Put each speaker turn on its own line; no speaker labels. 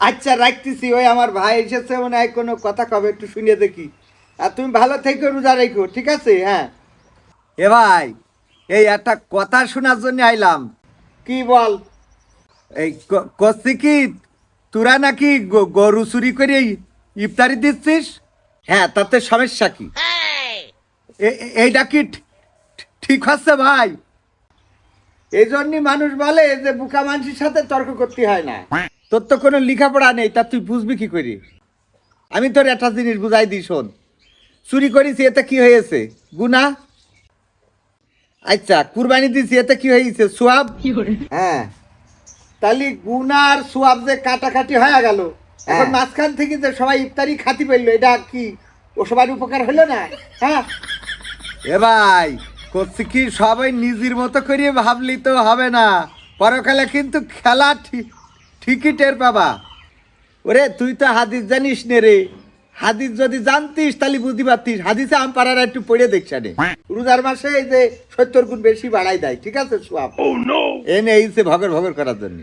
আচ্ছা রাখতেছি, ওই আমার ভাই এসেছে মনে হয়, কোনো কথা কবে একটু শুনে দেখি। আর তুমি ভালো থেকে রোজা রেখো, ঠিক আছে? হ্যাঁ এ ভাই, এই একটা কথা শোনার জন্য আইলাম। কি বল? এই করছি কি, তোরা নাকি গরু চুরি করে ইফতারি দিচ্ছিস? হ্যাঁ, তাতে সমস্যা কি? এইটা কি ঠিক হচ্ছে ভাই? এই জন্যই মানুষ বলে যে বুকা মানুষের সাথে তর্ক করতে হয় না। তোর তো কোনো লেখাপড়া নেই, তা তুই বুঝবি কি করি? আমি তোর একটা জিনিস বুঝাই দিই, শোন। চুরি করেছি এতে কি হয়েছে? গুনাহ। আচ্ছা, কুরবানি দিছি এতে কি হয়েছে? সোয়াব। হ্যাঁ, তাহলে গুনার সোয়াব যে কাটাকাটি হয়ে গেল, এখন মাঝখান থেকে যে সবাই ইফতারি খাতি পেললো, এটা কি ও সবার উপকার হলো না? হ্যাঁ এ ভাই, করছি কি, সবাই নিজের মতো করে ভাবলি তো হবে না। পরকালে কিন্তু খেলা ঠিকই টের পাবা। ওরে তুই তো হাদিস জানিস নে রে। হাদিস যদি জানতিস তাহলে বুঝতে পারতিস। হাদিসে আম পাড়ারা একটু পড়ে দেখছে রে। রোজার মাসে এই যে 70 গুণ বেশি বাড়াই দেয়, ঠিক আছে? সোয়াব এনে এইছে ভগর ভগর করার জন্য।